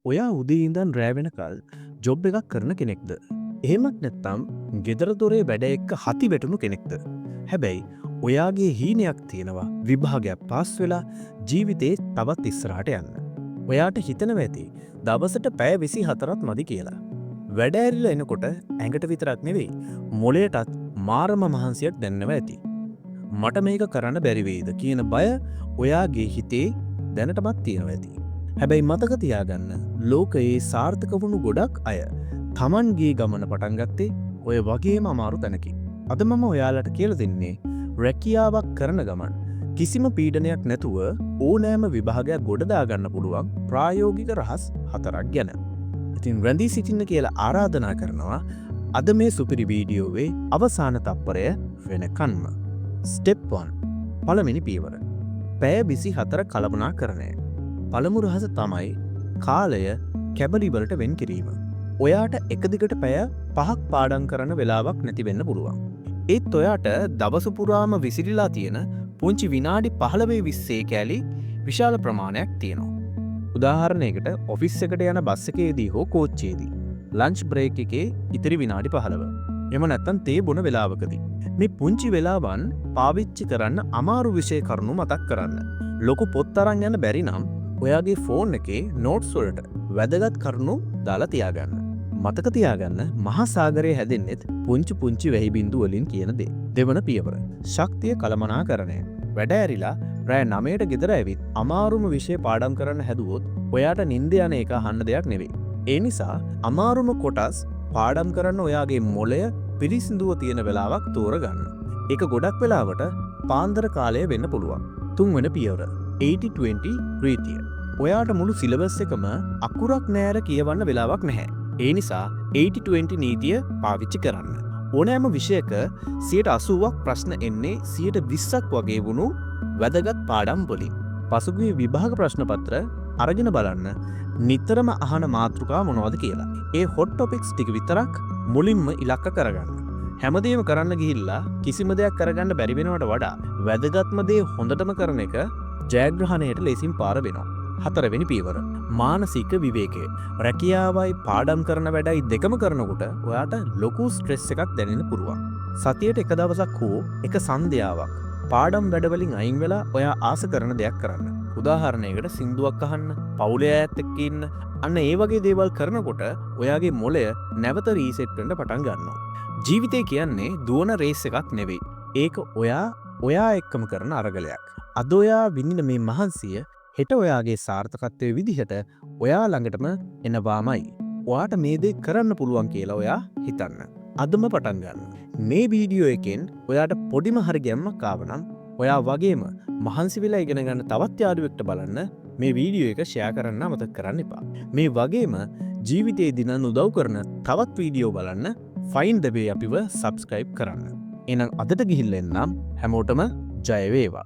ඔයා උදේ ඉඳන් රෑ වෙනකල් ජොබ් එකක් කරන කෙනෙක්ද? එහෙමත් නැත්නම් ගෙදර දොරේ වැඩ එක්ක හති වැටුණු කෙනෙක්ද? හැබැයි ඔයාගේ හීනයක් තියෙනවා විභාගයක් පාස් වෙලා ජීවිතේ තවත් ඉස්සරහට යන්න. ඔයාට හිතනවා ඇති දවසට පැය 24ක් මදි කියලා. වැඩ ඇරිලා එනකොට ඇඟට විතරක් නෙවෙයි මොළයටත් මාරම මහන්සියක් දැනෙනවා ඇති. මට මේක කරන්න බැරි වෙයිද කියන බය ඔයාගේ හිතේ දැනටමත් තියෙනවා ඇති. හැබැයි මතක තියාගන්න ලෝකයේ සාර්ථක වුණු ගොඩක් අය තමන්ගේ ගමන පටන් ගත්තේ ඔය වගේම අමාරු තැනකින්. අද මම ඔයාලට කියලා දෙන්නේ රැකියාවක් කරන ගමන් කිසිම පීඩනයක් නැතුව ඕනෑම විභාගයක් ගොඩ දාගන්න පුළුවන් ප්‍රායෝගික රහස් 4ක් ගැන. ඉතින් රැඳී සිටින්න කියලා ආරාධනා කරනවා අද මේ සුපිරි වීඩියෝවේ අවසාන තප්පරය වෙනකන්ම. ස්ටෙප් 1. පළවෙනි පියවර. පැය 24 කළමනාකරණය. පළමු රහස තමයි කාලය කැබලි වලට වෙන් කිරීම. ඔයාට එක දිගට පැය 5ක් පාඩම් කරන්න වෙලාවක් නැති වෙන්න පුළුවන්. ඒත් ඔයාට දවස පුරාම විසිරීලා තියෙන පුංචි විනාඩි 15-20 කැලි විශාල ප්‍රමාණයක් තියෙනවා. උදාහරණයකට ඔෆිස් එකට යන බස් එකේදී හෝ කෝච්චියේදී ලන්ච් බ්‍රේක් එකේ ඉතිරි විනාඩි 15. එම නැත්තම් තේ බොන වෙලාවකදී. මේ පුංචි වෙලාවන් පාවිච්චි කරන්න අමාරු විෂය කරුණු මතක් කරන්න. ලොකු පොත් අරන් යන්න බැරි නම් ඔයාගේ ෆෝන් එකේ නෝට්ස් වලට වැදගත් කරුණු දාලා තියාගන්න. මතක තියාගන්න මහා සාගරය හැදෙන්නෙත් පුංචි පුංචි වැහි බිඳු වලින් කියන දේ. දෙවන පියවර. ශක්තිය කළමනාකරණය. වැඩ ඇරිලා රෑ 9ට ගෙදර ඇවිත් අමාරුම විෂය පාඩම් කරන්න හැදුවොත් ඔයාට නිින්ද යන එක අහන්න දෙයක් නෙවෙයි. ඒ නිසා අමාරුම කොටස් පාඩම් කරන්න ඔයාගේ මොළය පිරිසිදුව තියෙන වෙලාවක් තෝරගන්න. ඒක ගොඩක් වෙලාවට පාන්දර කාලය වෙන්න පුළුවන්. තුන්වෙන පියවර. 80-20 රීතිය. ඔයාට මුළු සිලබස් එකම අකුරක් නෑර කියවන්න වෙලාවක් නැහැ. ඒ නිසා 80-20 නීතිය පාවිච්චි කරන්න. ඕනෑම විෂයක 80%ක් ප්‍රශ්න එන්නේ 20%ක් වගේ වුණු වැදගත් පාඩම් වලින්. පසුගිය විභාග ප්‍රශ්න පත්‍ර අරගෙන බලන්න නිතරම අහන මාතෘකා මොනවද කියලා. ඒ හොට් ටොපික්ස් ටික විතරක් මුලින්ම ඉලක්ක කරගන්න. හැමදේම කරන්න ගිහිල්ලා කිසිම දෙයක් කරගන්න බැරි වෙනවට වඩා වැදගත්ම දේ හොඳටම කරන එක ජයග්‍රහණයට ලේසින් පාර වෙනවා. 4වෙනි පියවර. මානසික විවේකය. රැකියාවයි පාඩම් කරන වැඩයි දෙකම කරනකොට ඔයාට ලොකු ස්ට්‍රෙස් එකක් දැනෙන්න පුළුවන්. සතියට එක දවසක් හෝ එක සන්ධ්‍යාවක් පාඩම් වැඩවලින් අයින් වෙලා ඔයා ආස කරන දෙයක් කරන්න. උදාහරණයකට සින්දුවක් අහන්න, පවුලේ අයත් එක්ක ඉන්න. අන්න ඒ වගේ දේවල් කරනකොට ඔයාගේ මොළය නැවත රීසෙට් වෙන්න පටන් ගන්නවා. ජීවිතේ කියන්නේ දුවන රේස් එකක් නෙවෙයි. ඒක ඔයා එක්කම කරන අරගලයක්. අද ඔයා විඳින මේ මහන්සිය හෙට ඔයාගේ සාර්ථකත්වයේ විදිහට ඔයා ළඟටම එනවාමයි. ඔයාට මේ දේ කරන්න පුළුවන් කියලා ඔයා හිතන්න. අදම පටන් ගන්න. මේ වීඩියෝ එකෙන් ඔයාට පොඩිම හරි ගැම්මක් ආව නම් ඔයා වගේම මහන්සි වෙලා ඉගෙන ගන්න තවත් යාළුවෙක්ට බලන්න මේ වීඩියෝ එක ෂෙයා කරන්න අමතක කරන්න එපා. මේ වගේම ජීවිතේ දිනන උදව් කරන තවත් වීඩියෝ බලන්න Find the Way අපිව subscribe කරන්න. එහෙනම් අදට ගිහිල්ලා එන්නම්. හැමෝටම ජය වේවා.